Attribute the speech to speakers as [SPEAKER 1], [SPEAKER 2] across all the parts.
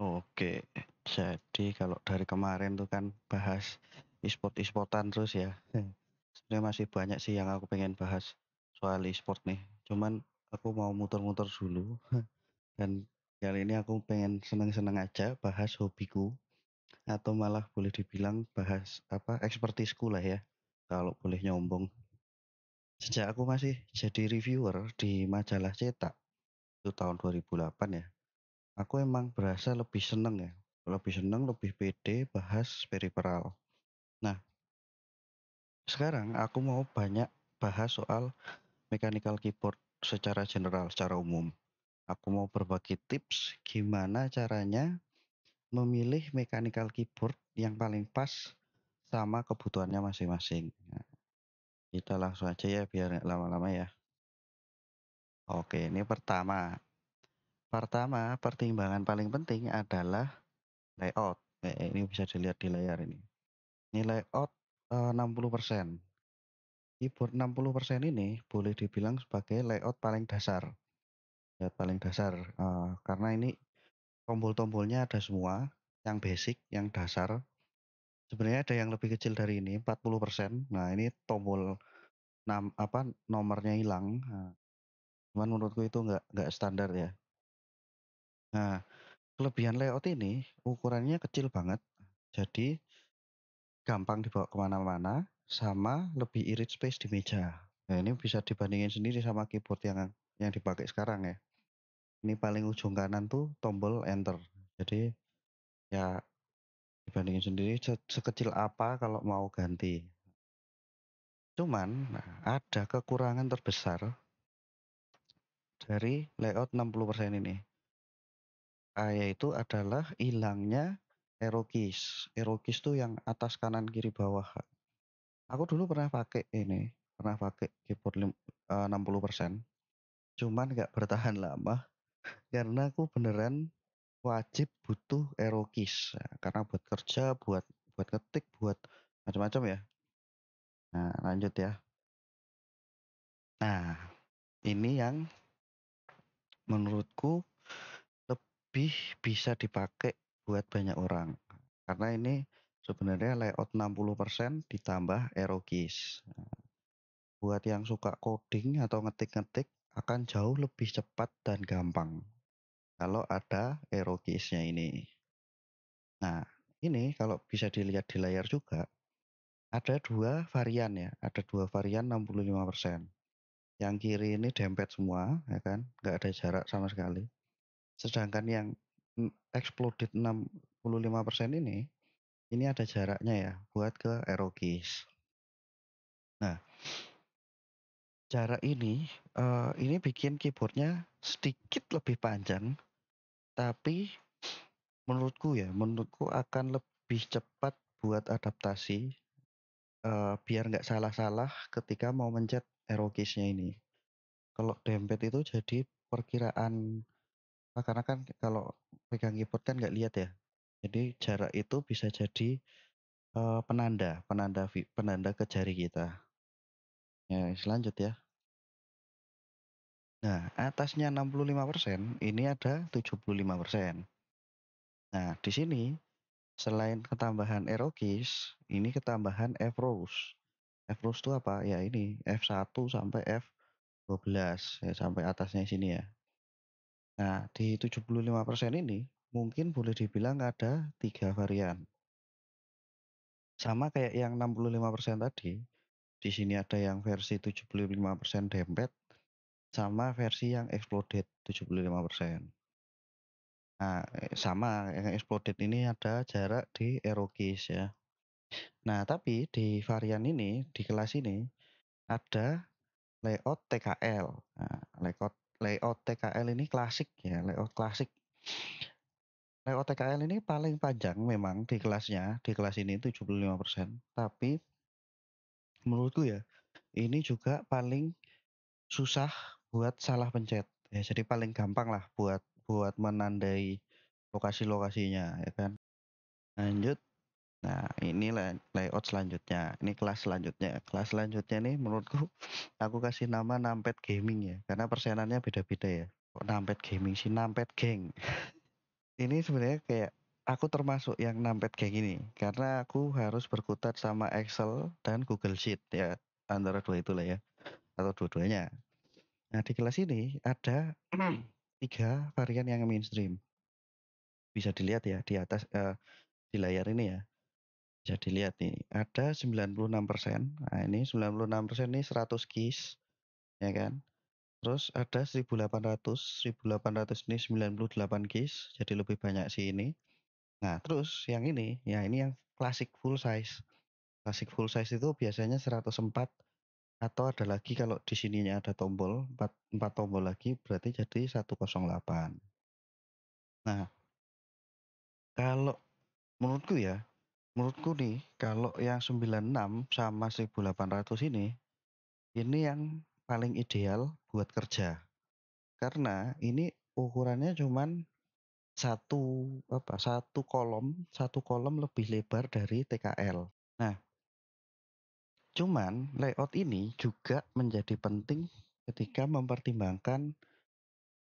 [SPEAKER 1] Oke, jadi kalau dari kemarin tuh kan bahas e-sport-e-sportan terus ya. Sebenarnya masih banyak sih yang aku pengen bahas soal e-sport nih. Cuman aku mau muter-muter dulu dan kali ini aku pengen seneng-seneng aja bahas hobiku atau malah boleh dibilang bahas apa ekspertisku lah ya. Kalau boleh nyombong. Sejak aku masih jadi reviewer di majalah cetak itu tahun 2008 ya. Aku emang berasa lebih seneng ya, lebih seneng, lebih pede bahas peripheral. Nah, sekarang aku mau banyak bahas soal mechanical keyboard secara general, secara umum. Aku mau berbagi tips gimana caranya memilih mechanical keyboard yang paling pas sama kebutuhannya masing-masing. Nah, kita langsung aja ya biar nggak lama-lama ya. Oke, ini pertama. Pertama, pertimbangan paling penting adalah layout. Ini bisa dilihat di layar ini. Ini layout 60%. Keyboard 60% ini boleh dibilang sebagai layout paling dasar. Layout paling dasar karena ini tombol-tombolnya ada semua, yang basic, yang dasar. Sebenarnya ada yang lebih kecil dari ini, 40%. Nah, ini tombol nomornya hilang. Nah, cuman menurutku itu nggak standar ya. Nah, kelebihan layout ini ukurannya kecil banget. Jadi gampang dibawa kemana-mana, sama lebih irit space di meja. Nah, ini bisa dibandingin sendiri sama keyboard yang dipakai sekarang ya. Ini paling ujung kanan tuh tombol enter. Jadi ya dibandingin sendiri sekecil apa kalau mau ganti. Cuman ada kekurangan terbesar dari layout 60% ini. Yaitu adalah hilangnya arrow keys. Arrow keys tuh yang atas kanan kiri bawah. Aku dulu pernah pakai keyboard 60%. Cuman nggak bertahan lama karena aku beneran wajib butuh arrow keys. Nah, karena buat kerja, buat buat ketik, buat macam-macam ya. Nah, lanjut ya. Nah, ini yang menurutku lebih bisa dipakai buat banyak orang. Karena ini sebenarnya layout 60% ditambah arrow keys. Buat yang suka coding atau ngetik-ngetik akan jauh lebih cepat dan gampang kalau ada arrow keys-nya ini. Nah, ini kalau bisa dilihat di layar juga, ada dua varian ya, ada dua varian 65%. Yang kiri ini dempet semua, ya kan, nggak ada jarak sama sekali. Sedangkan yang exploded 65% ini ada jaraknya ya, buat ke arrow keys. Nah, jarak ini bikin keyboardnya sedikit lebih panjang, tapi menurutku akan lebih cepat buat adaptasi biar nggak salah-salah ketika mau mencet arrow keys-nya ini. Kalau dempet itu jadi perkiraan, karena kan kalau pegang keyboard kan nggak lihat ya. Jadi jarak itu bisa jadi penanda ke jari kita. Ya, selanjut ya. Nah, atasnya 65%, ini ada 75%. Nah, di sini selain ketambahan arrow keys, ini ketambahan F-Rose. F-Rose itu apa? Ya ini F1 sampai F12 ya, sampai atasnya sini ya. Nah, di 75% ini mungkin boleh dibilang ada 3 varian. Sama kayak yang 65% tadi, di sini ada yang versi 75% dempet, sama versi yang exploded 75%. Nah, sama yang exploded ini ada jarak di arrow keys ya. Nah, tapi di varian ini, di kelas ini, ada layout TKL. Nah, layout TKL ini klasik ya, layout klasik. Layout TKL ini paling panjang memang di kelasnya, di kelas ini 75%. Tapi menurutku ya, ini juga paling susah buat salah pencet. Ya, jadi paling gampang lah buat buat menandai lokasi-lokasinya, ya kan. Lanjut. Nah, ini layout selanjutnya. Ini kelas selanjutnya. Kelas selanjutnya nih menurutku aku kasih nama Numpad Gaming ya, karena persenannya beda-beda ya. Kok Numpad Gaming sih? Numpad Gang. Ini sebenarnya kayak aku termasuk yang nampet kayak gini karena aku harus berkutat sama Excel dan Google Sheet ya, antara dua itulah ya, atau dua-duanya. Nah, di kelas ini ada 3 varian yang mainstream. Bisa dilihat ya di atas, di layar ini ya. Bisa dilihat nih, ada 96%. Nah, ini 96% ini 100 keys, ya kan. Terus ada 1800, 1800 ini 98 keys, jadi lebih banyak sih ini. Nah, terus yang ini, ya ini yang classic full size. Classic full size itu biasanya 104, atau ada lagi kalau di sininya ada tombol, 4 tombol lagi berarti jadi 108. Nah, kalau menurutku ya, menurutku nih, kalau yang 96 sama 1800 ini yang paling ideal buat kerja. Karena ini ukurannya cuman satu satu kolom lebih lebar dari TKL. Nah, cuman layout ini juga menjadi penting ketika mempertimbangkan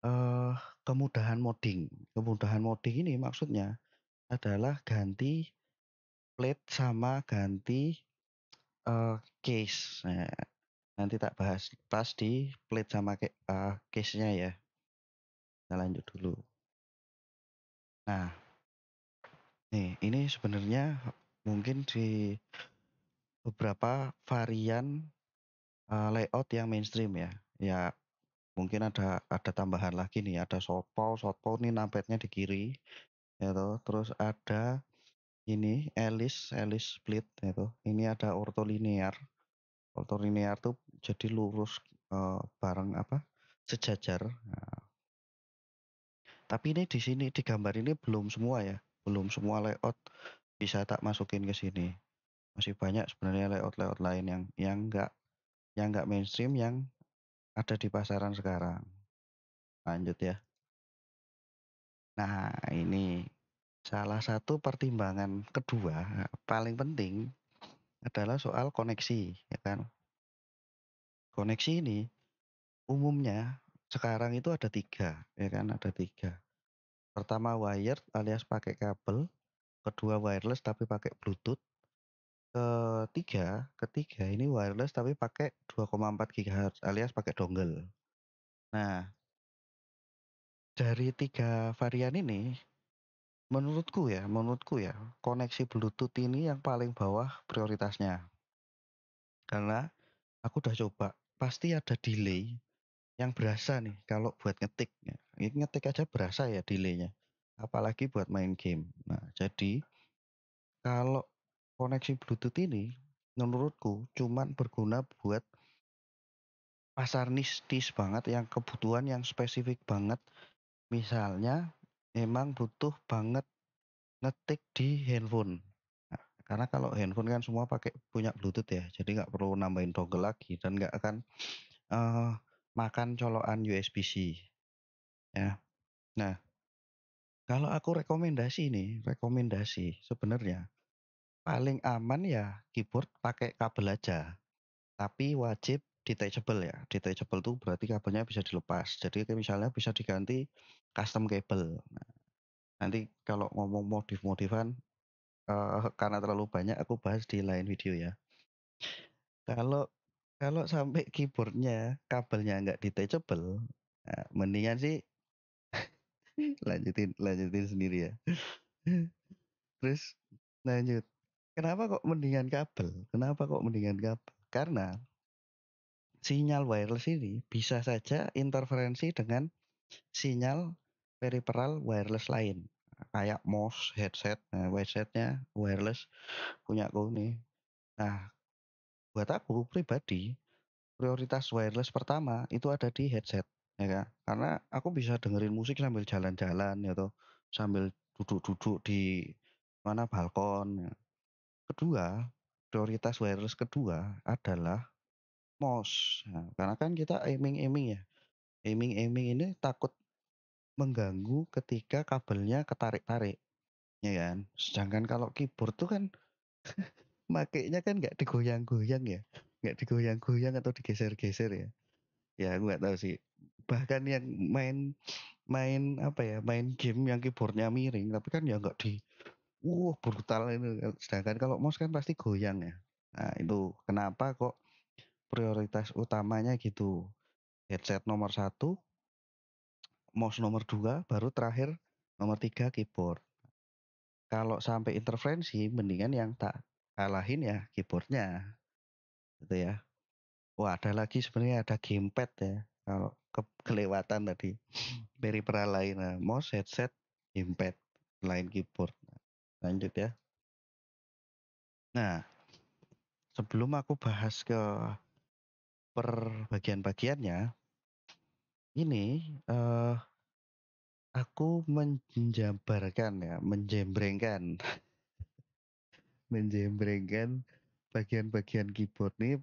[SPEAKER 1] eh, kemudahan modding. Kemudahan modding ini maksudnya adalah ganti plate sama ganti case. Nah, nanti tak bahas pas di plate sama case-nya ya. Kita lanjut dulu. Nah, nih ini sebenarnya mungkin di beberapa varian layout yang mainstream ya. Ya mungkin ada tambahan lagi nih, ada shotpau nih nampetnya di kiri, ya toh. Terus ada ini Alice split, ya toh. Ini ada ortolinear. Ortolinear tuh jadi lurus bareng sejajar. Nah, tapi ini di sini di gambar ini belum semua ya, belum semua layout bisa tak masukin ke sini. Masih banyak sebenarnya layout-layout lain yang enggak mainstream yang ada di pasaran sekarang. Lanjut ya. Nah, ini salah satu pertimbangan kedua paling penting adalah soal koneksi, ya kan. Koneksi ini umumnya sekarang itu ada 3, ya kan, ada 3. Pertama wired alias pakai kabel, kedua wireless tapi pakai Bluetooth, ketiga ini wireless tapi pakai 2,4 GHz alias pakai dongle. Nah, dari 3 varian ini menurutku ya, koneksi Bluetooth ini yang paling bawah prioritasnya. Karena aku udah coba, pasti ada delay yang berasa nih kalau buat ngetik. Ya. Ini ngetik aja berasa ya delaynya. Apalagi buat main game. Nah, jadi kalau koneksi Bluetooth ini menurutku cuman berguna buat pasar nistis banget yang kebutuhan yang spesifik banget. Misalnya emang butuh banget ngetik di handphone. Nah, karena kalau handphone kan semua pakai punya Bluetooth ya, jadi nggak perlu nambahin dongle lagi dan nggak akan eh, makan colokan USB-C ya. Nah, kalau aku rekomendasi sebenarnya paling aman ya keyboard pakai kabel aja, tapi wajib detachable ya. Detachable tuh berarti kabelnya bisa dilepas. Jadi kayak misalnya bisa diganti custom cable. Nah, nanti kalau ngomong modif-modifan karena terlalu banyak aku bahas di lain video ya. Kalau kalau sampai keyboardnya kabelnya nggak detachable, nah, mendingan sih lanjutin sendiri ya. Terus lanjut. Kenapa kok mendingan kabel? Karena sinyal wireless ini bisa saja interferensi dengan sinyal peripheral wireless lain. Kayak mouse, headset. Nah, headsetnya wireless punya aku nih. Nah, buat aku pribadi, prioritas wireless pertama itu ada di headset, ya kan? Karena aku bisa dengerin musik sambil jalan-jalan ya toh, sambil duduk-duduk di mana balkon. Ya. Kedua, prioritas wireless kedua adalah mouse. Nah, karena kan kita aiming-aiming ya. Aiming-aiming ini takut mengganggu ketika kabelnya ketarik-tarik, ya kan? Sedangkan kalau keyboard tuh kan makainya kan nggak digoyang-goyang ya. Nggak digoyang-goyang atau digeser-geser ya. Ya, aku nggak tahu sih. Bahkan yang main main apa ya, main game yang keyboardnya miring, tapi kan ya nggak di brutal itu. Sedangkan kalau mouse kan pasti goyang ya. Nah itu kenapa kok prioritas utamanya gitu. Headset nomor satu, mouse nomor dua, baru terakhir nomor tiga keyboard. Kalau sampai interferensi, mendingan yang tak kalahin ya keyboardnya, gitu ya. Wah ada lagi sebenarnya ada gamepad ya. Kalau kelewatan tadi peripheral lain, nah, mouse, headset, gamepad, lain keyboard. Lanjut ya. Nah, sebelum aku bahas ke per bagian-bagiannya, ini aku menjabarkan ya, menjembrengkan bagian-bagian keyboard nih,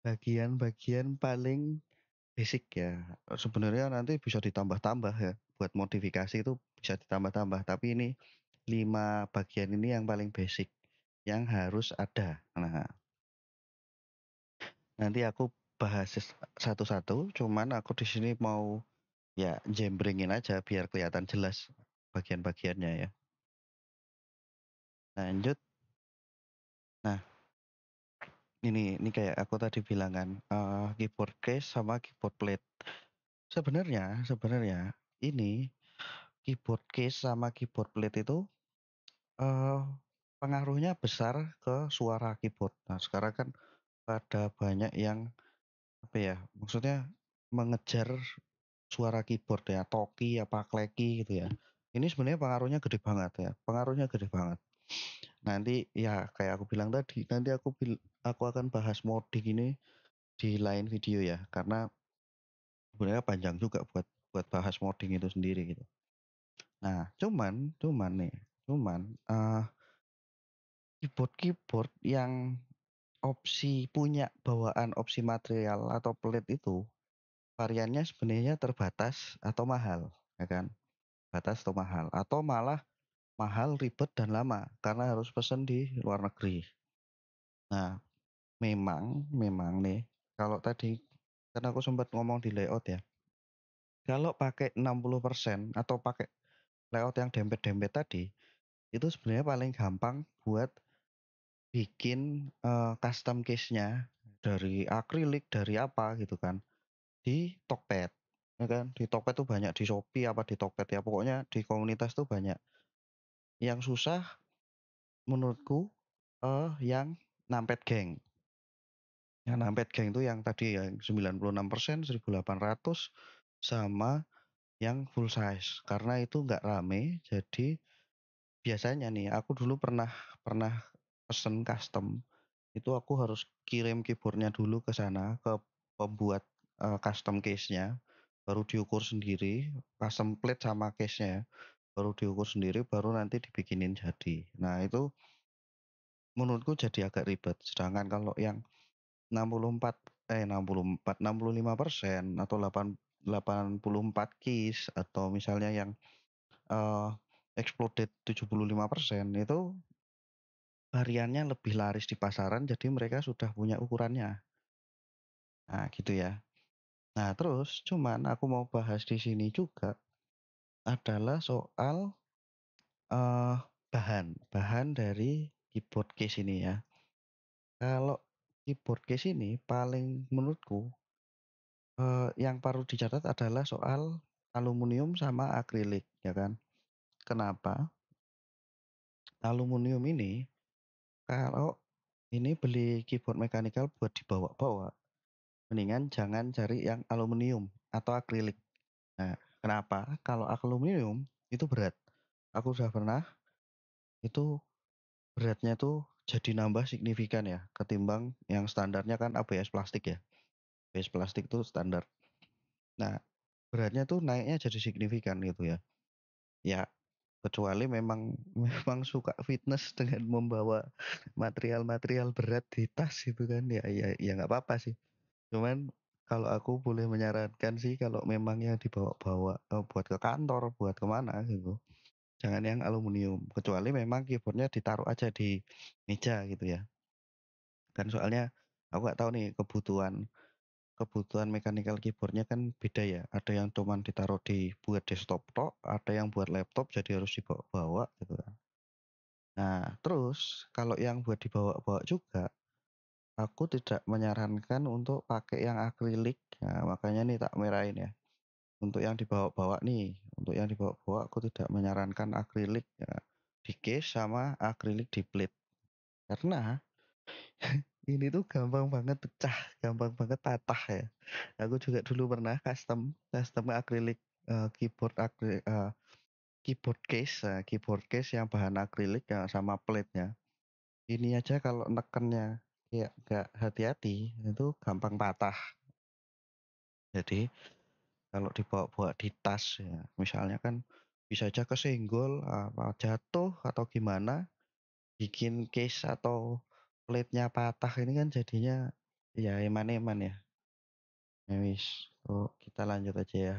[SPEAKER 1] bagian-bagian paling basic ya. Sebenarnya nanti bisa ditambah-tambah ya, buat modifikasi itu bisa ditambah-tambah. Tapi ini 5 bagian ini yang paling basic, yang harus ada. Nah, nanti aku bahas satu-satu, cuman aku di sini mau ya jembrengin aja biar kelihatan jelas bagian-bagiannya ya. Lanjut. Nah, ini kayak aku tadi bilang kan, keyboard case sama keyboard plate. Sebenarnya ini keyboard case sama keyboard plate itu eh, pengaruhnya besar ke suara keyboard. Nah, sekarang kan pada banyak yang apa ya, maksudnya mengejar suara keyboard ya, toki apa kleki gitu ya. Ini sebenarnya pengaruhnya gede banget ya, pengaruhnya gede banget. Nanti ya kayak aku bilang tadi, nanti aku akan bahas modding ini di lain video ya, karena sebenarnya panjang juga buat bahas modding itu sendiri gitu. Nah, cuman keyboard-keyboard yang punya bawaan opsi material atau plate itu variannya sebenarnya terbatas atau mahal, ya kan? Batas atau mahal, atau malah mahal, ribet dan lama karena harus pesen di luar negeri. Nah, memang nih, kalau tadi kan aku sempat ngomong di layout ya. Kalau pakai 60% atau pakai layout yang dempet-dempet tadi, itu sebenarnya paling gampang buat bikin custom case-nya dari akrilik, dari apa gitu kan, di Tokped. Ya kan, di Tokped tuh banyak, di Shopee apa di Tokped ya, pokoknya di komunitas tuh banyak. Yang susah menurutku yang Numpad Gang. Yang Numpad Gang itu yang tadi yang 96%, 1800 sama yang full size. Karena itu nggak rame, jadi biasanya nih aku dulu pernah pernah pesen custom, itu aku harus kirim keyboardnya dulu ke sana, ke pembuat custom case-nya, baru diukur sendiri, custom plate sama case-nya, baru diukur sendiri, baru nanti dibikinin jadi. Nah itu menurutku jadi agak ribet. Sedangkan kalau yang 64 64 65% atau 84 keys atau misalnya yang eh, exploded 75% itu variannya lebih laris di pasaran, jadi mereka sudah punya ukurannya. Nah, gitu ya. Nah, terus cuman aku mau bahas di sini juga adalah soal eh, bahan dari keyboard case ini ya. Kalau keyboard case ini paling menurutku yang perlu dicatat adalah soal aluminium sama akrilik, ya kan? Kenapa? Aluminium ini kalau ini beli keyboard mechanical buat dibawa-bawa, mendingan jangan cari yang aluminium atau akrilik. Nah, kenapa? Kalau aluminium itu berat. Aku sudah pernah, itu beratnya tuh jadi nambah signifikan ya, ketimbang yang standarnya kan ABS plastik ya. ABS plastik tuh standar. Nah, beratnya tuh naiknya jadi signifikan gitu ya. Ya, kecuali memang memang suka fitness dengan membawa material-material berat di tas gitu kan, ya nggak apa-apa sih. Cuman kalau aku boleh menyarankan sih kalau memang yang dibawa-bawa buat ke kantor, buat kemana gitu, jangan yang aluminium. Kecuali memang keyboardnya ditaruh aja di meja gitu ya. Kan soalnya aku nggak tahu nih kebutuhan kebutuhan mechanical keyboardnya kan beda ya. Ada yang cuman ditaruh di buat desktop tok, ada yang buat laptop jadi harus dibawa-bawa gitu kan. Nah, terus kalau yang buat dibawa-bawa juga, aku tidak menyarankan untuk pakai yang akrilik. Nah, makanya nih tak merahin ya. Untuk yang dibawa-bawa nih, untuk yang dibawa-bawa aku tidak menyarankan akrilik ya, di case sama akrilik di plate. Karena ini tuh gampang banget pecah, gampang banget patah ya. Aku juga dulu pernah custom custom akrilik keyboard keyboard case, keyboard case yang bahan akrilik ya, sama plate-nya. Ini aja kalau nekennya kayak nggak hati-hati itu gampang patah. Jadi kalau dibawa-bawa di tas ya, misalnya kan bisa aja kesenggol, apa jatuh atau gimana, bikin case atau plate-nya patah ini kan jadinya ya eman-eman ya. Ya wis, kita lanjut aja ya.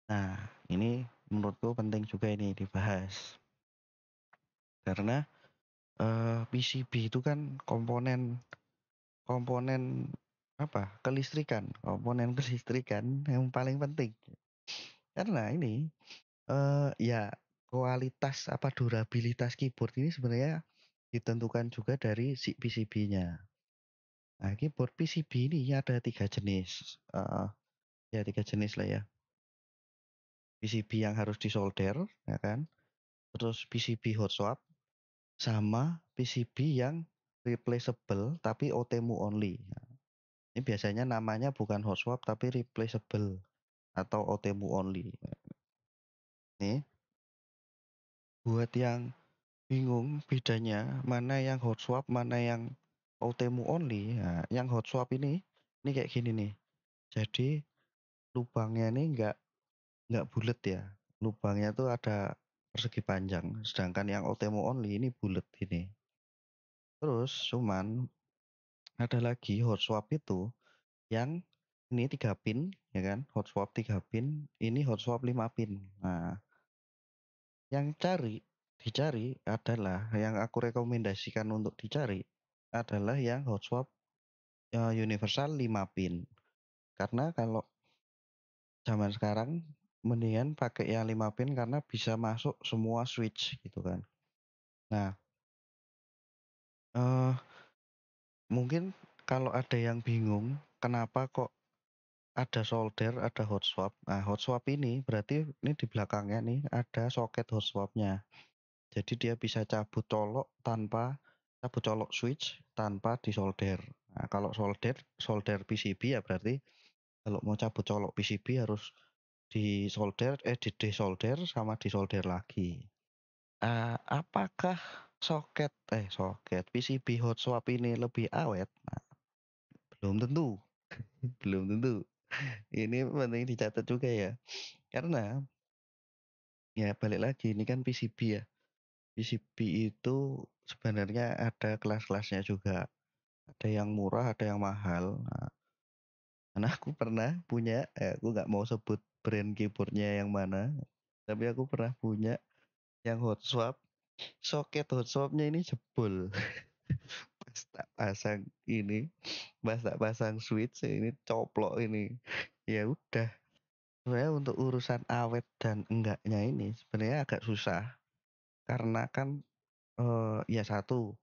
[SPEAKER 1] Nah, ini menurutku penting juga ini dibahas. Karena PCB itu kan komponen komponen apa? Komponen kelistrikan yang paling penting. Karena ini ya kualitas apa durabilitas keyboard ini sebenarnya ditentukan juga dari si PCB-nya. Nah, keyboard PCB ini ada 3 jenis. Ya 3 jenis lah ya. PCB yang harus disolder, ya kan? Terus PCB hot swap, sama PCB yang replaceable tapi OTMU only. Nah, ini biasanya namanya bukan hot swap tapi replaceable atau OTMU only. Nih, buat yang bingung bedanya mana yang hot swap, mana yang OTMU only. Nah, yang hot swap ini kayak gini nih. Jadi lubangnya ini nggak bulat ya. Lubangnya tuh ada persegi panjang. Sedangkan yang OTMU only ini bulat ini. Terus cuman ada lagi hot swap itu yang ini 3 pin ya kan, hot swap 3 pin, ini hot swap 5 pin. Nah, yang dicari adalah yang aku rekomendasikan untuk dicari adalah yang hot swap universal 5 pin. Karena kalau zaman sekarang mendingan pakai yang 5 pin karena bisa masuk semua switch gitu kan. Nah, eh mungkin kalau ada yang bingung kenapa kok ada solder, ada hot swap. Nah, hot swap ini berarti ini di belakangnya nih ada soket hot swapnya. Jadi dia bisa cabut colok switch tanpa disolder. Nah, kalau solder PCB ya berarti kalau mau cabut colok PCB harus di desolder sama disolder lagi. Apakah soket PCB hot swap ini lebih awet? Nah, belum tentu, belum tentu. Ini penting dicatat juga ya. Karena ya balik lagi ini kan PCB ya. PCB itu sebenarnya ada kelas-kelasnya juga. Ada yang murah, ada yang mahal. Nah, karena aku pernah punya, aku nggak mau sebut brand keyboardnya yang mana, tapi aku pernah punya yang hot swap. Soket hot swapnya ini jebol. Pas tak pasang ini, pas tak pasang switch ini coplok ini. Ya udah, sebenarnya untuk urusan awet dan enggaknya ini sebenarnya agak susah. Karena kan ya satu,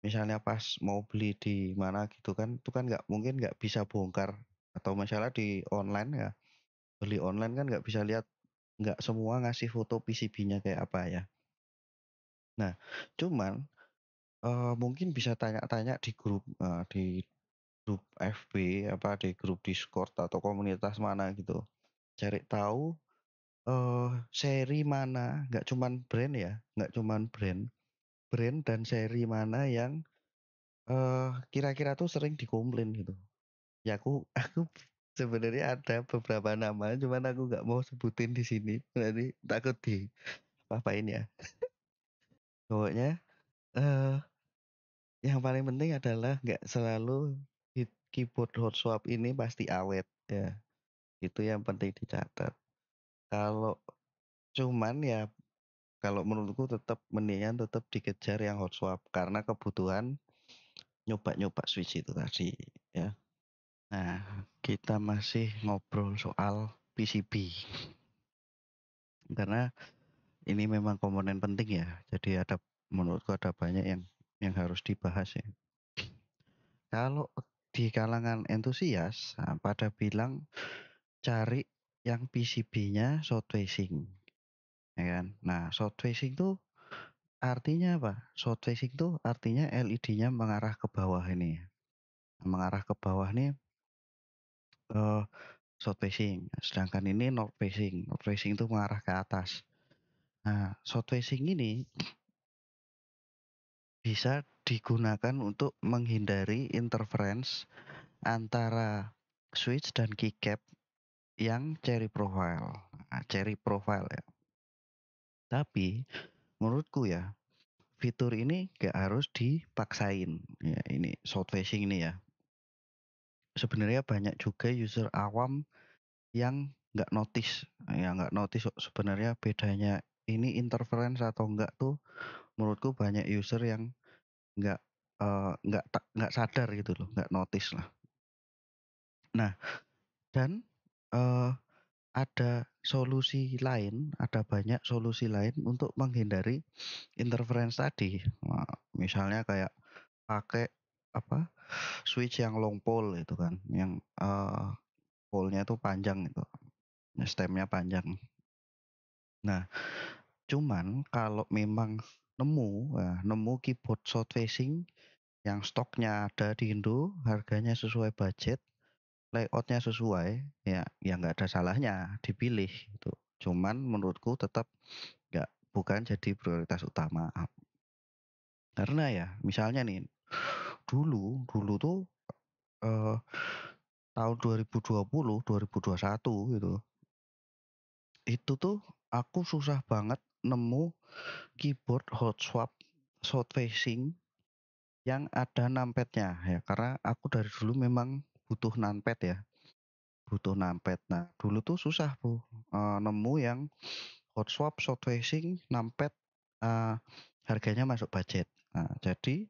[SPEAKER 1] misalnya pas mau beli di mana gitu kan, itu kan nggak mungkin nggak bisa bongkar atau misalnya di online ya, beli online kan nggak bisa lihat, nggak semua ngasih foto PCB-nya kayak apa ya. Nah, cuman mungkin bisa tanya-tanya di grup FB apa di grup Discord atau komunitas mana gitu. Cari tahu seri mana, nggak cuman brand ya, nggak cuman brand, brand dan seri mana yang kira-kira tuh sering dikomplain gitu. Ya aku sebenarnya ada beberapa nama, cuman aku nggak mau sebutin di sini, nanti takut apa-apain ya. Pokoknya eh yang paling penting adalah nggak selalu keyboard hot swap ini pasti awet ya. Itu yang penting dicatat. Kalau cuman ya kalau menurutku tetap mendingan tetap dikejar yang hot swap karena kebutuhan nyoba-nyoba switch itu tadi ya. Nah, kita masih ngobrol soal PCB karena ini memang komponen penting ya. Jadi menurutku ada banyak yang harus dibahas ya. Kalau di kalangan entusias, pada bilang cari yang PCB-nya short phasing, ya kan? Nah, short phasing tuh artinya apa? Short phasing tuh artinya LED-nya mengarah ke bawah ini. Mengarah ke bawah nih eh, short phasing. Sedangkan ini north phasing. North phasing itu mengarah ke atas. Nah, short phasing ini bisa digunakan untuk menghindari interference antara switch dan keycap yang cherry profile. Nah, cherry profile ya. Tapi menurutku ya, fitur ini gak harus dipaksain. Ya, ini short phasing ini ya. Sebenarnya banyak juga user awam yang nggak notice, ya nggak notice sebenarnya bedanya ini interference atau enggak tuh menurutku banyak user yang nggak nggak sadar gitu loh, nggak notice lah. Nah, dan eh, ada solusi lain, ada banyak solusi lain untuk menghindari interference tadi. Nah, misalnya kayak pakai apa switch yang long pole itu kan, yang pole-nya itu panjang itu, stemnya panjang. Nah, cuman kalau memang nemu keyboard short phasing yang stoknya ada di Indo, harganya sesuai budget, layoutnya sesuai, ya nggak ada salahnya dipilih itu. Cuman menurutku tetap bukan jadi prioritas utama. Karena ya misalnya nih, dulu tuh eh, tahun 2020, 2021 gitu, itu tuh aku susah banget nemu keyboard hot swap short phasing yang ada numpadnya ya, karena aku dari dulu memang butuh numpad ya, butuh numpad. Nah, dulu tuh susah tuh nemu yang hot swap short phasing numpad eh, harganya masuk budget. Nah, jadi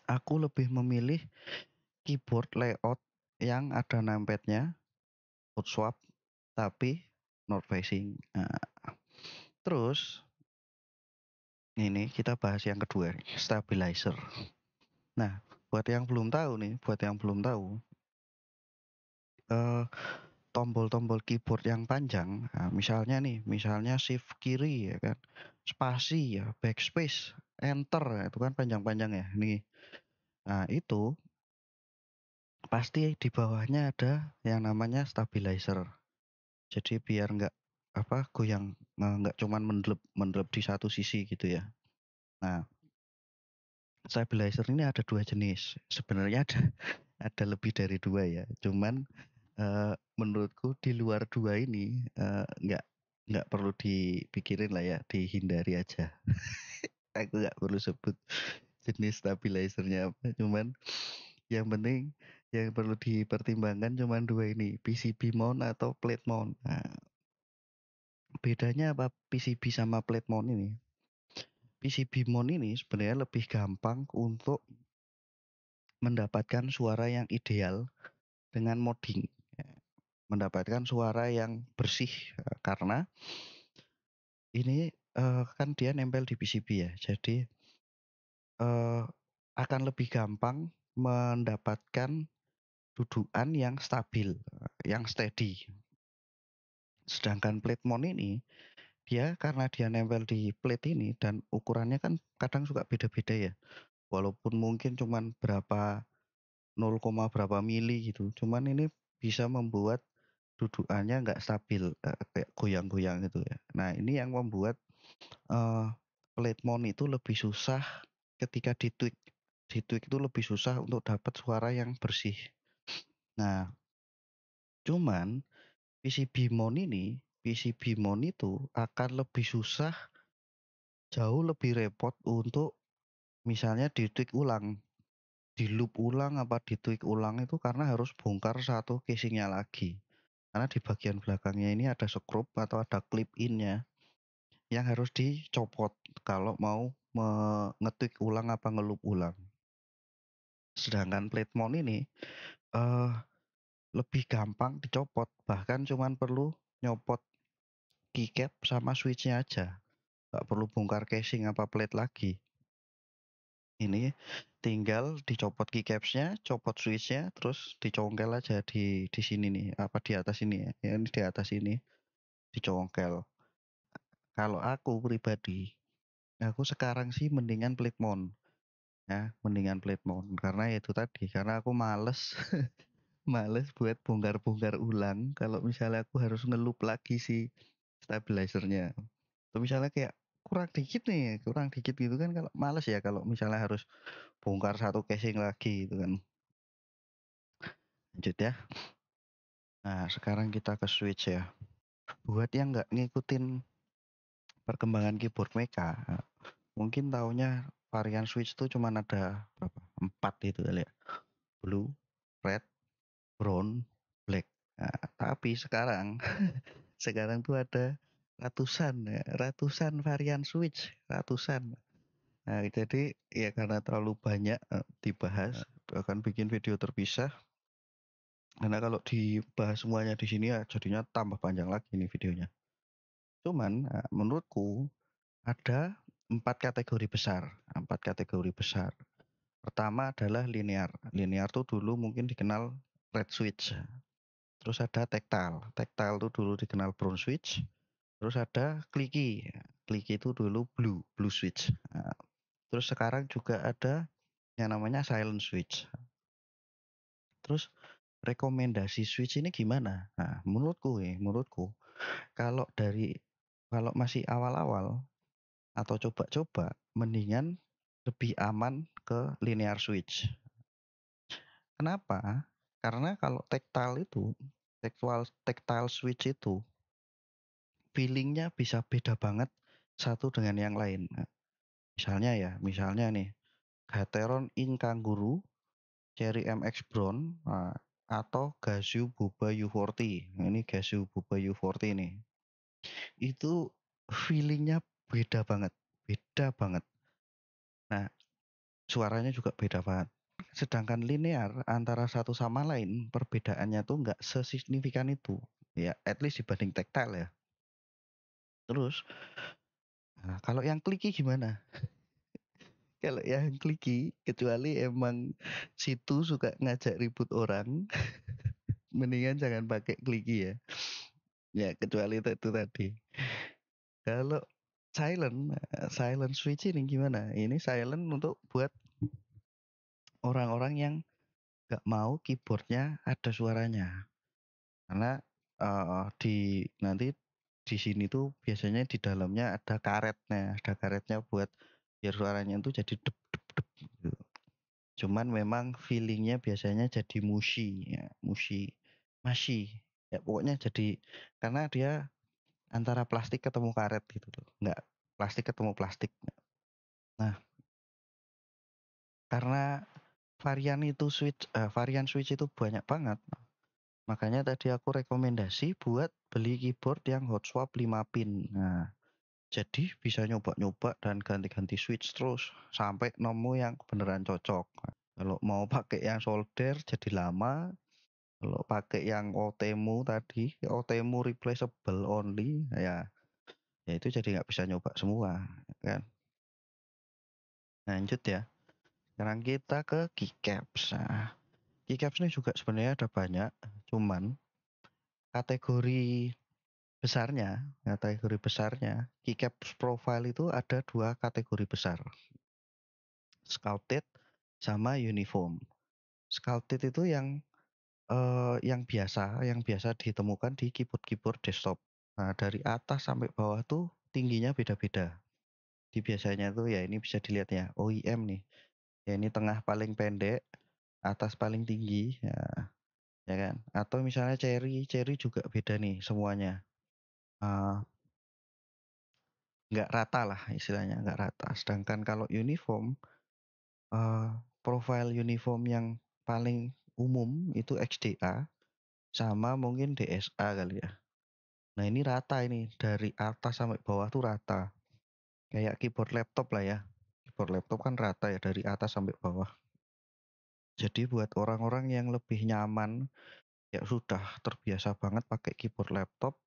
[SPEAKER 1] aku lebih memilih keyboard layout yang ada numpadnya hot swap tapi north facing. Nah, terus ini kita bahas yang kedua nih, stabilizer. Nah, buat yang belum tahu, eh, tombol-tombol keyboard yang panjang, nah, misalnya shift kiri ya kan, spasi ya, backspace, enter ya, itu kan panjang-panjang ya. Nih, nah itu pasti di bawahnya ada yang namanya stabilizer. Jadi biar nggak goyang, nggak cuman mendelep di satu sisi gitu ya. Nah, stabilizer ini ada dua jenis. Sebenarnya ada lebih dari dua ya. Cuman menurutku di luar dua ini nggak perlu dipikirin lah ya, dihindari aja. Aku nggak perlu sebut jenis stabilizernya apa. Cuman yang penting yang perlu dipertimbangkan cuman dua ini, PCB mount atau plate mount. Nah, bedanya apa PCB sama plate mount ini? PCB mount ini sebenarnya lebih gampang untuk mendapatkan suara yang ideal dengan modding. Ya, mendapatkan suara yang bersih karena ini kan dia nempel di PCB ya. Jadi akan lebih gampang mendapatkan dudukan yang stabil, yang steady. Sedangkan plate mount ini dia karena dia nempel di plate ini dan ukurannya kan kadang suka beda-beda ya. Walaupun mungkin cuman berapa 0, berapa mili gitu. Cuman ini bisa membuat dudukannya nggak stabil, kayak goyang-goyang gitu ya. Nah, ini yang membuat eh, plate mount itu lebih susah ketika ditweak. Ditweak itu lebih susah untuk dapat suara yang bersih. Nah, cuman PCB mount itu akan lebih susah, jauh lebih repot untuk misalnya ditweak ulang, di loop ulang apa ditweak ulang itu karena harus bongkar satu casingnya lagi. Karena di bagian belakangnya ini ada skrup atau ada clip innya yang harus dicopot kalau mau ngetweak ulang apa ngeloop ulang. Sedangkan plate mount ini eee, lebih gampang dicopot, bahkan cuman perlu nyopot keycap sama switch-nya aja, nggak perlu bongkar casing apa plate lagi. Ini tinggal dicopot keycaps-nya, copot switch-nya, terus dicongkel aja di sini nih, apa di atas ini ya, ya ini di atas ini, dicongkel. Kalau aku pribadi, aku sekarang sih mendingan plate mount, ya, mendingan plate mount, karena ya itu tadi, karena aku males males buat bongkar-bongkar ulang kalau misalnya aku harus ngelup lagi si stabilizernya. Atau misalnya kayak kurang dikit gitu kan kalau males ya kalau misalnya harus bongkar satu casing lagi gitu kan. Lanjut ya. Nah, sekarang kita ke switch ya. Buat yang nggak ngikutin perkembangan keyboard mecha, mungkin taunya varian switch tuh cuma ada berapa? 4 itu kali ya. Blue, red, brown, black. Nah, tapi sekarang sekarang tuh ada ratusan ya, ratusan varian switch, ratusan. Nah, jadi ya karena terlalu banyak dibahas, akan bikin video terpisah. Karena kalau dibahas semuanya di sini ya jadinya tambah panjang lagi nih videonya. Cuman menurutku ada 4 kategori besar. Pertama adalah linear. Linear tuh dulu mungkin dikenal red switch. Terus ada tactile. Tactile tuh dulu dikenal brown switch. Terus ada clicky. Clicky itu dulu blue switch. Nah, terus sekarang juga ada yang namanya silent switch. Terus rekomendasi switch ini gimana? Nah, menurutku kalau masih awal-awal atau coba-coba mendingan lebih aman ke linear switch. Kenapa? Karena kalau tactile switch itu feelingnya bisa beda banget satu dengan yang lain. Nah, misalnya nih, Gateron Ink Kangaroo, Cherry MX Brown, atau Casio Boba U40. Nah, ini Casio Boba U40 nih. Itu feelingnya beda banget, beda banget. Nah, suaranya juga beda banget. Sedangkan linear antara satu sama lain perbedaannya tuh nggak sesignifikan itu. Ya, at least dibanding tactile ya. Terus, kalau yang clicky gimana? Kalau yang clicky, kecuali emang situ suka ngajak ribut orang, mendingan jangan pakai clicky ya. Ya, kecuali itu tadi. Kalau silent switch ini gimana? Ini silent untuk buat orang-orang yang nggak mau keyboardnya ada suaranya. Karena nanti di sini tuh biasanya di dalamnya ada karetnya buat biar suaranya tuh jadi dep dep dep gitu. Cuman memang feelingnya biasanya jadi mushy ya, mushy. Ya pokoknya jadi karena dia antara plastik ketemu karet gitu loh. Nggak plastik ketemu plastik. Nah, karena varian switch itu banyak banget. Makanya tadi aku rekomendasi buat beli keyboard yang hot swap 5 pin. Nah, jadi bisa nyoba-nyoba dan ganti-ganti switch terus sampai nemu yang beneran cocok. Kalau mau pakai yang solder jadi lama, kalau pakai yang OTMU replaceable only, ya itu jadi nggak bisa nyoba semua, kan. Lanjut ya. Sekarang kita ke keycaps. Nah, keycaps ini juga sebenarnya ada banyak, cuman kategori kategori besarnya, keycaps profile itu ada 2 kategori besar. Sculpted sama uniform. Sculpted itu yang biasa ditemukan di keyboard desktop. Nah, dari atas sampai bawah tuh tingginya beda-beda. Di biasanya tuh ya ini bisa dilihat ya, OEM nih. Ya ini tengah paling pendek, atas paling tinggi, ya kan. Atau misalnya Cherry juga beda nih semuanya. Eh, nggak rata lah istilahnya, nggak rata. Sedangkan kalau uniform, eh, profile uniform yang paling umum itu XDA sama mungkin DSA kali ya. Nah ini rata ini, dari atas sampai bawah tuh rata. Kayak keyboard laptop lah ya. Keyboard laptop kan rata ya dari atas sampai bawah. Jadi buat orang-orang yang lebih nyaman, ya sudah terbiasa banget pakai keyboard laptop,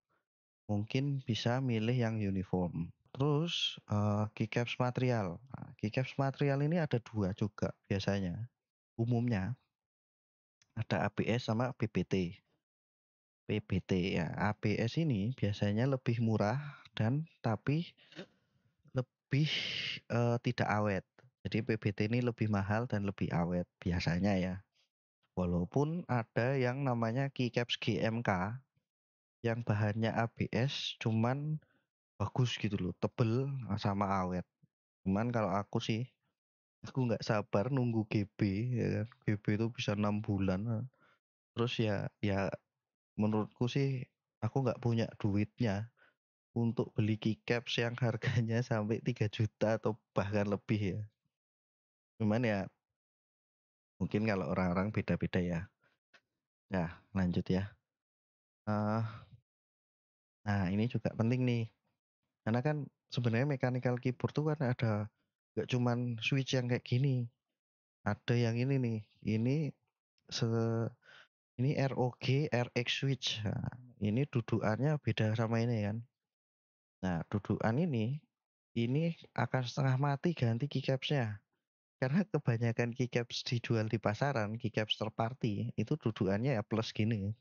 [SPEAKER 1] mungkin bisa milih yang uniform. Terus, keycaps material. Nah, keycaps material ini ada 2 juga biasanya, umumnya, ada ABS sama PBT. PBT ya, ABS ini biasanya lebih murah dan tapi lebih, tidak awet. Jadi PBT ini lebih mahal dan lebih awet biasanya ya. Walaupun ada yang namanya keycaps GMK yang bahannya ABS cuman bagus gitu loh, tebel sama awet. Cuman kalau aku sih, aku nggak sabar nunggu GB ya kan. GB itu bisa 6 bulan. Terus ya ya menurutku sih aku nggak punya duitnya untuk beli keycaps yang harganya sampai 3 juta atau bahkan lebih ya. Cuman ya mungkin kalau orang-orang beda-beda ya. Nah, lanjut ya. Eh, nah ini juga penting nih. Karena kan sebenarnya mechanical keyboard tuh kan ada nggak cuman switch yang kayak gini. Ada yang ini nih. Se ini ROG RX switch. Nah, ini dudukannya beda sama ini kan. Nah, dudukan ini akan setengah mati ganti keycapsnya. Karena kebanyakan keycaps dijual di pasaran, keycaps third party, itu dudukannya ya plus gini.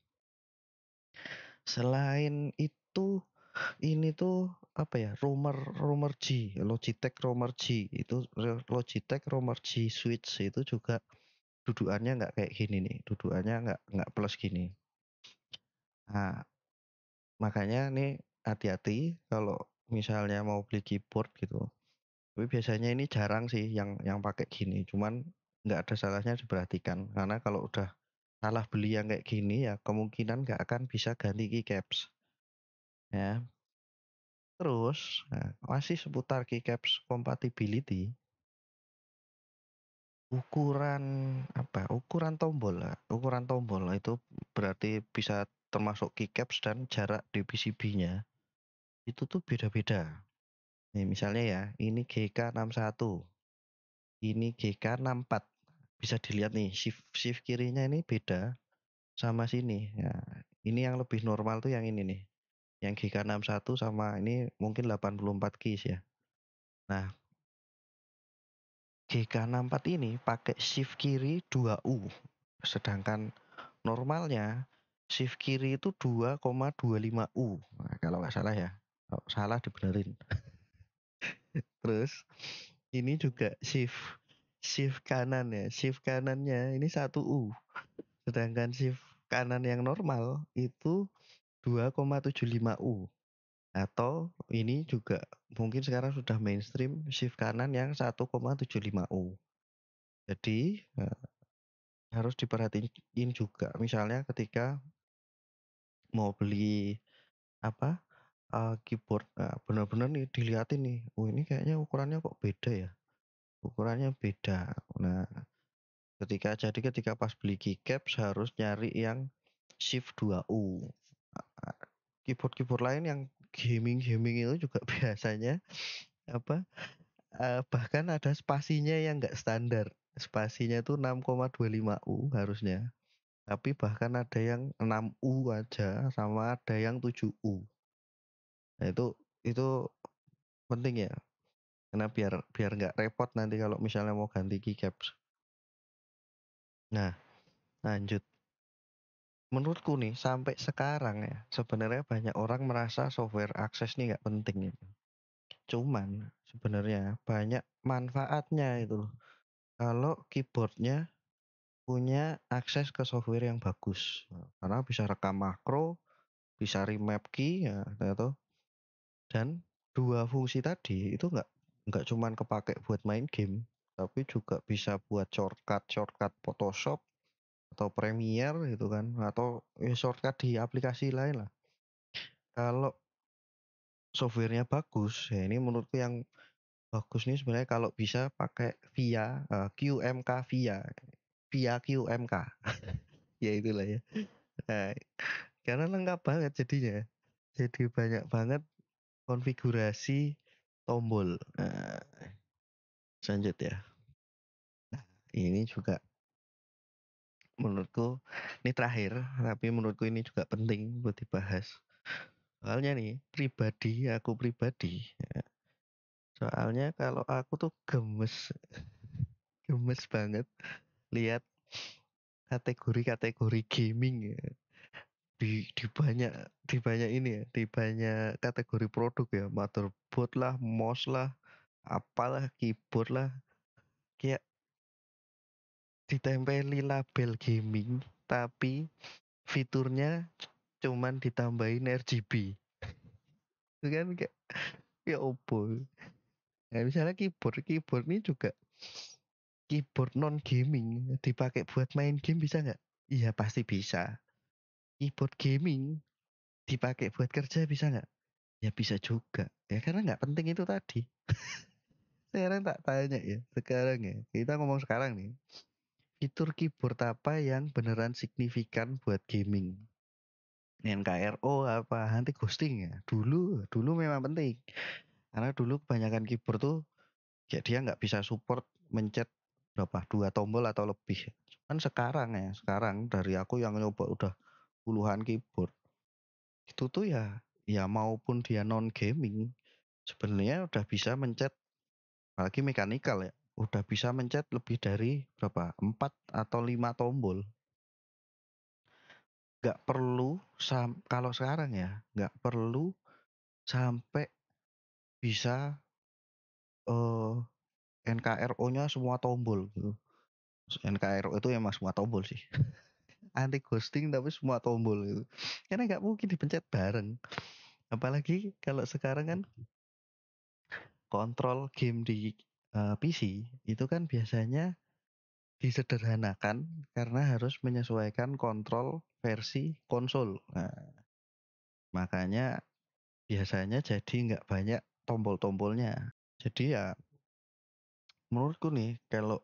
[SPEAKER 1] Selain itu, ini tuh apa ya, Romer G, Logitech Romer G. Itu Logitech Romer G Switch itu juga dudukannya nggak kayak gini nih, dudukannya nggak plus gini. Nah, makanya nih hati-hati kalau misalnya mau beli keyboard gitu. Tapi biasanya ini jarang sih yang pakai gini, cuman nggak ada salahnya diperhatikan. Karena kalau udah salah beli yang kayak gini ya kemungkinan nggak akan bisa ganti keycaps ya. Terus, nah, masih seputar keycaps compatibility, ukuran ukuran tombol lah. Ukuran tombol itu berarti bisa termasuk keycaps dan jarak di PCB-nya itu tuh beda-beda. Nih misalnya ya, ini GK61, ini GK64. Bisa dilihat nih shift shift kirinya ini beda sama sini. Nah, ini yang lebih normal tuh yang ini nih. Yang GK61 sama ini mungkin 84 keys ya. Nah, GK64 ini pakai shift kiri 2U. Sedangkan normalnya shift kiri itu 2,25U. Nah, kalau nggak salah ya. Kalau salah dibenerin. Terus ini juga shift shift kanan ya. Shift kanannya ini 1U. Sedangkan shift kanan yang normal itu 2,75U. Atau ini juga mungkin sekarang sudah mainstream shift kanan yang 1,75U. Jadi harus diperhatiin juga misalnya ketika mau beli apa keyboard, benar-benar nih dilihatin nih, oh ini kayaknya ukurannya kok beda ya, ukurannya beda. Nah, ketika pas beli keycaps harus nyari yang shift 2U. Keyboard-keyboard lain yang gaming-gaming itu juga biasanya apa bahkan ada spasinya yang nggak standar. Spasinya tuh 6,25U harusnya. Tapi bahkan ada yang 6U aja sama ada yang 7U. Nah, itu penting ya. Karena biar biar nggak repot nanti kalau misalnya mau ganti keycaps. Nah, lanjut. Menurutku nih sampai sekarang ya, sebenarnya banyak orang merasa software akses nih nggak penting gitu. Cuman sebenarnya banyak manfaatnya itu loh. Kalau keyboardnya punya akses ke software yang bagus. Karena bisa rekam makro, bisa remap key ya, gitu. Dan dua fungsi tadi itu nggak cuman kepake buat main game, tapi juga bisa buat shortcut Photoshop atau Premiere gitu kan, atau ya shortcut di aplikasi lain lah. Kalau softwarenya bagus, ya ini menurutku yang bagus nih sebenarnya kalau bisa pakai VIA, QMK VIA, VIA QMK, ya itulah ya. Nah, karena lengkap banget jadinya. Jadi banyak banget konfigurasi tombol. Nah, lanjut ya. Ini juga menurutku ini terakhir, tapi menurutku ini juga penting buat dibahas. Soalnya nih, aku pribadi, soalnya kalau aku tuh gemes, gemes banget lihat kategori-kategori gaming ya. Di banyak ini ya, di banyak kategori produk ya, motherboard lah, mouse lah, apalah, keyboard lah, kayak ditempeli label gaming, tapi fiturnya cuman ditambahin RGB. Itu kan kayak ya opo. Nah, misalnya keyboard ini juga keyboard non gaming dipakai buat main game bisa nggak? Iya pasti bisa. Keyboard gaming dipakai buat kerja bisa nggak? Ya bisa juga. Ya karena nggak penting itu tadi. Sekarang tak tanya ya, sekarang ya. Kita ngomong sekarang nih. Fitur keyboard apa yang beneran signifikan buat gaming? NKRO apa anti ghosting ya? Dulu memang penting. Karena dulu kebanyakan keyboard tuh ya dia nggak bisa support mencet berapa 2 tombol atau lebih. Kan sekarang dari aku yang nyoba udah puluhan keyboard itu tuh ya maupun dia non gaming sebenarnya udah bisa mencet apalagi mekanikal ya udah bisa mencet lebih dari berapa 4 atau 5 tombol. Nggak perlu kalau sekarang ya nggak perlu sampai bisa NKRO-nya semua tombol gitu. NKRO itu emang semua tombol sih. Anti ghosting tapi semua tombol itu. Karena nggak mungkin dipencet bareng. Apalagi kalau sekarang kan kontrol game di PC itu kan biasanya disederhanakan karena harus menyesuaikan kontrol versi konsol. Nah, makanya biasanya jadi nggak banyak tombol-tombolnya. Jadi ya menurutku nih kalau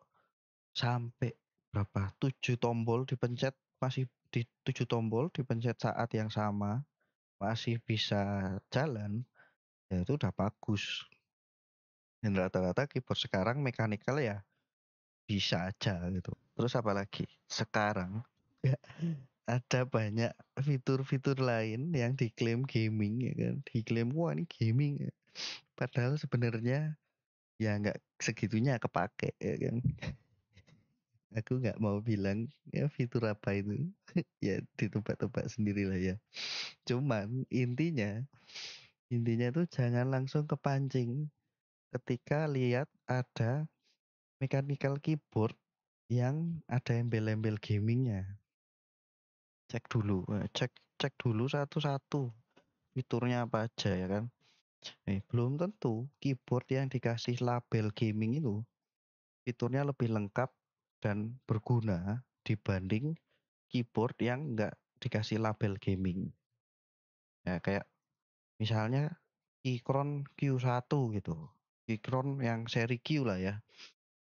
[SPEAKER 1] sampai berapa 7 tombol dipencet masih di 7 tombol dipencet saat yang sama masih bisa jalan ya itu udah bagus. Dan rata-rata keyboard sekarang mekanikal ya bisa aja gitu. Terus apalagi sekarang ya, ada banyak fitur-fitur lain yang diklaim gaming ya kan. Diklaim wah ini gaming. Padahal sebenarnya ya nggak segitunya kepake ya kan. Aku nggak mau bilang ya fitur apa itu. Ya ditebak-tebak sendiri lah ya. Cuman intinya tuh jangan langsung kepancing ketika lihat ada mechanical keyboard yang ada embel-embel gamingnya. Cek dulu, cek dulu satu-satu fiturnya apa aja ya kan. Belum tentu keyboard yang dikasih label gaming itu fiturnya lebih lengkap dan berguna dibanding keyboard yang enggak dikasih label gaming. Ya kayak misalnya Keychron Q1 gitu. Keychron yang seri Q lah ya.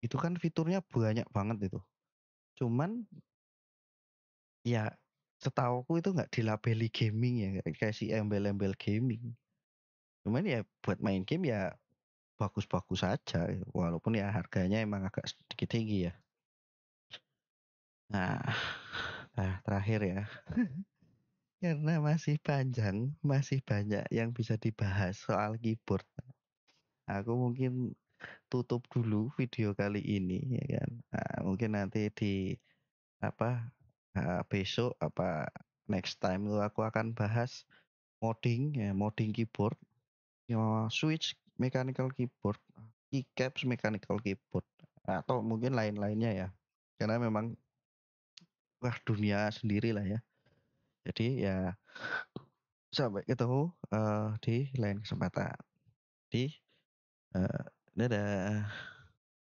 [SPEAKER 1] Itu kan fiturnya banyak banget itu. Cuman ya setahuku itu nggak dilabeli gaming ya, nggak dikasih embel-embel gaming. Cuman ya buat main game ya bagus-bagus aja, walaupun ya harganya emang agak sedikit tinggi ya. Nah, terakhir ya, karena masih panjang, masih banyak yang bisa dibahas soal keyboard. Aku mungkin tutup dulu video kali ini ya kan. Nah, mungkin nanti di apa besok apa next time tuh aku akan bahas modding keyboard, ya switch mechanical keyboard, keycaps mechanical keyboard atau mungkin lain-lainnya ya. Karena memang wah dunia sendiri lah ya. Jadi ya sampai ketemu di lain kesempatan. Di dadah.